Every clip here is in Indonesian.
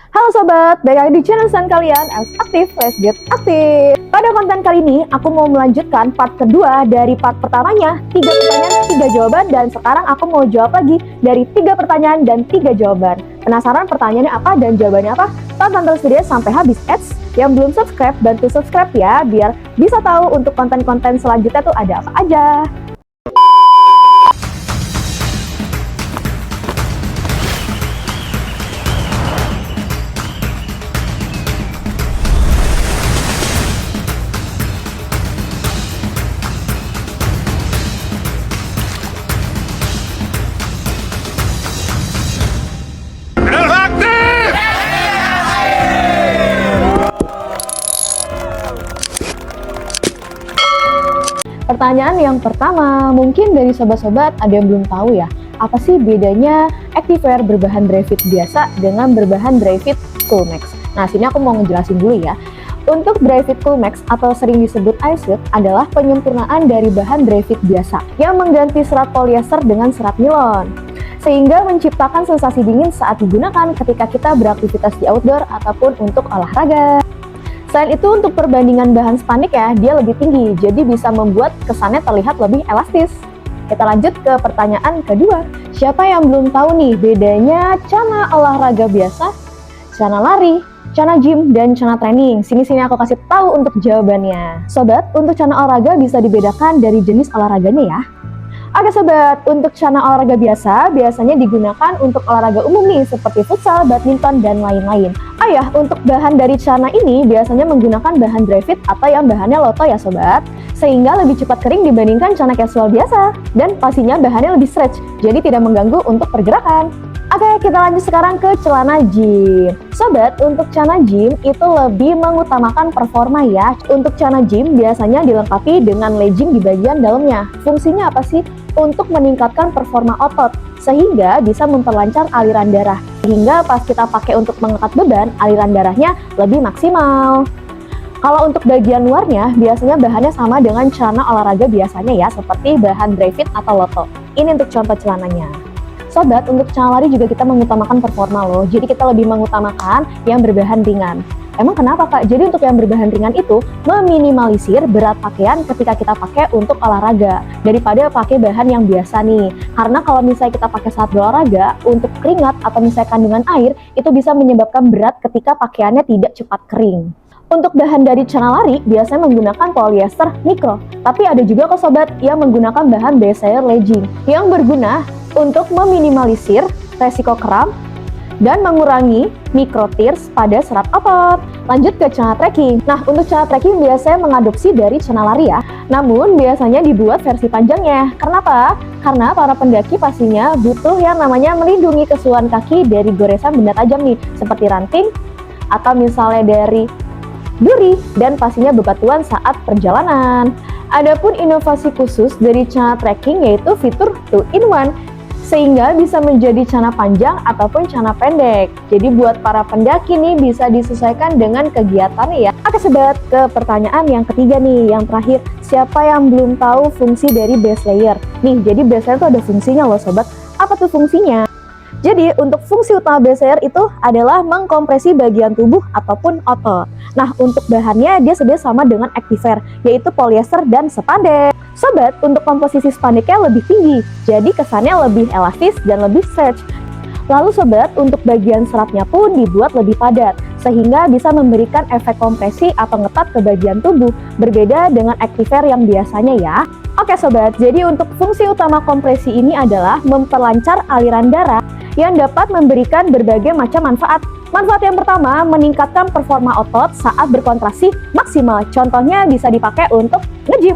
Halo sobat, balik lagi di channel kalian, as aktif, let's get aktif. Pada konten kali ini, aku mau melanjutkan part kedua dari part pertamanya, 3 pertanyaan, 3 jawaban, dan sekarang aku mau jawab lagi dari 3 pertanyaan dan 3 jawaban. Penasaran pertanyaannya apa dan jawabannya apa? Tonton terus video sampai habis. Yang belum subscribe, bantu subscribe ya, biar bisa tahu untuk konten-konten selanjutnya tuh ada apa aja. Pertanyaan yang pertama, mungkin dari sobat-sobat ada yang belum tahu ya, apa sih bedanya Activewear berbahan dry fit biasa dengan berbahan dry fit Coolmax? Nah, sini aku mau ngejelasin dulu ya. Untuk dry fit Coolmax atau sering disebut ice fit adalah penyempurnaan dari bahan dry fit biasa yang mengganti serat polyester dengan serat nilon, sehingga menciptakan sensasi dingin saat digunakan ketika kita beraktivitas di outdoor ataupun untuk olahraga. Selain itu, untuk perbandingan bahan spandex ya, dia lebih tinggi, jadi bisa membuat kesannya terlihat lebih elastis. Kita lanjut ke pertanyaan kedua. Siapa yang belum tahu nih bedanya celana olahraga biasa, celana lari, celana gym, dan celana training? Sini aku kasih tahu untuk jawabannya. Sobat, untuk celana olahraga bisa dibedakan dari jenis olahraganya ya. Oke sobat, untuk celana olahraga biasa biasanya digunakan untuk olahraga umum nih seperti futsal, badminton, dan lain-lain. Untuk bahan dari celana ini biasanya menggunakan bahan dry fit atau yang bahannya loto ya sobat, sehingga lebih cepat kering dibandingkan celana casual biasa, dan pastinya bahannya lebih stretch, jadi tidak mengganggu untuk pergerakan. Oke, kita lanjut sekarang ke celana gym. Sobat, untuk celana gym itu lebih mengutamakan performa ya. Untuk celana gym biasanya dilengkapi dengan legging di bagian dalamnya. Fungsinya apa sih? Untuk meningkatkan performa otot, sehingga bisa memperlancar aliran darah. Sehingga pas kita pakai untuk mengangkat beban, aliran darahnya lebih maksimal. Kalau untuk bagian luarnya, biasanya bahannya sama dengan celana olahraga biasanya ya, seperti bahan dry fit atau loto. Ini untuk contoh celananya. Sobat, untuk celana lari juga kita mengutamakan performa loh, jadi kita lebih mengutamakan yang berbahan ringan. Emang kenapa Kak? Jadi untuk yang berbahan ringan itu meminimalisir berat pakaian ketika kita pakai untuk olahraga daripada pakai bahan yang biasa nih. Karena kalau misalnya kita pakai saat berolahraga, untuk keringat atau misalnya kandungan air, itu bisa menyebabkan berat ketika pakaiannya tidak cepat kering. Untuk bahan dari celana lari biasanya menggunakan polyester mikro, tapi ada juga kok sobat yang menggunakan bahan bestseller legging yang berguna untuk meminimalisir resiko kram dan mengurangi micro tears pada serat otot. Lanjut ke celana trekking. Nah, untuk celana trekking biasanya mengadopsi dari celana lari ya, namun biasanya dibuat versi panjangnya. Kenapa? Karena para pendaki pastinya butuh yang namanya melindungi keseluruhan kaki dari goresan benda tajam nih, seperti ranting atau misalnya dari duri, dan pastinya bebatuan saat perjalanan. Adapun inovasi khusus dari celana trekking yaitu fitur 2-in-1, sehingga bisa menjadi celana panjang ataupun celana pendek. Jadi buat para pendaki nih bisa disesuaikan dengan kegiatannya ya. Oke sobat, ke pertanyaan yang ketiga nih, yang terakhir. Siapa yang belum tahu fungsi dari base layer? Nih, jadi base layer itu ada fungsinya loh sobat. Apa tuh fungsinya? Jadi untuk fungsi utama base layer itu adalah mengkompresi bagian tubuh ataupun otot. Nah, untuk bahannya dia sebenarnya sama dengan Activewear, yaitu polyester dan spandex. Sobat, untuk komposisi spandexnya lebih tinggi, jadi kesannya lebih elastis dan lebih stretch. Lalu sobat, untuk bagian seratnya pun dibuat lebih padat, sehingga bisa memberikan efek kompresi atau ngetat ke bagian tubuh, berbeda dengan Activewear yang biasanya ya. Oke sobat, jadi untuk fungsi utama kompresi ini adalah memperlancar aliran darah yang dapat memberikan berbagai macam manfaat. Manfaat yang pertama, meningkatkan performa otot saat berkontraksi maksimal. Contohnya bisa dipakai untuk nge-gym.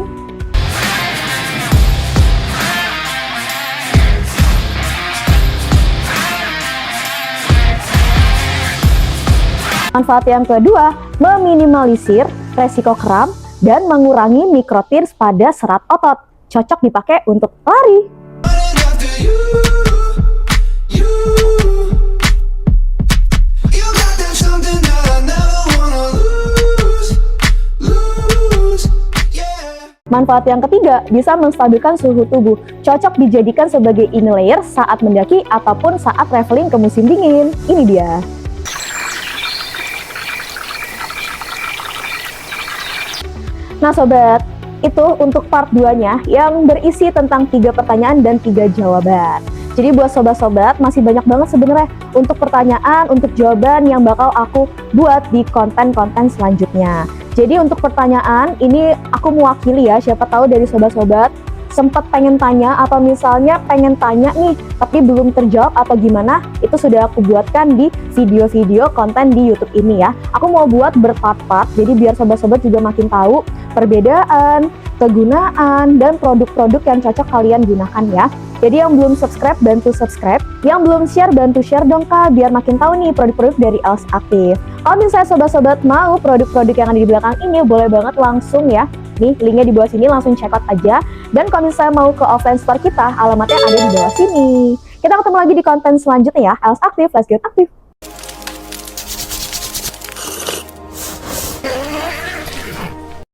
Manfaat yang kedua, meminimalisir resiko kram dan mengurangi micro tears pada serat otot. Cocok dipakai untuk lari. Manfaat yang ketiga, bisa menstabilkan suhu tubuh. Cocok dijadikan sebagai inner layer saat mendaki ataupun saat traveling ke musim dingin. Ini dia. Nah sobat, itu untuk part 2-nya yang berisi tentang 3 pertanyaan dan 3 jawaban. Jadi buat sobat-sobat masih banyak banget sebenarnya untuk pertanyaan, untuk jawaban yang bakal aku buat di konten-konten selanjutnya. Jadi untuk pertanyaan ini aku mewakili ya, siapa tahu dari sobat-sobat sempat pengen tanya atau misalnya pengen tanya nih tapi belum terjawab atau gimana, itu sudah aku buatkan di video-video konten di YouTube ini ya. Aku mau buat berpart-part jadi biar sobat-sobat juga makin tahu perbedaan, kegunaan, dan produk-produk yang cocok kalian gunakan ya. Jadi yang belum subscribe, bantu subscribe. Yang belum share, bantu share dong Kak, biar makin tahu nih produk-produk dari Els Aktif. Kalau misalnya sobat-sobat mau produk-produk yang ada di belakang ini, boleh banget langsung ya. Nih, linknya di bawah sini, langsung check out aja. Dan kalau misalnya mau ke offline store kita, alamatnya ada di bawah sini. Kita ketemu lagi di konten selanjutnya ya. Els Aktif, let's get aktif!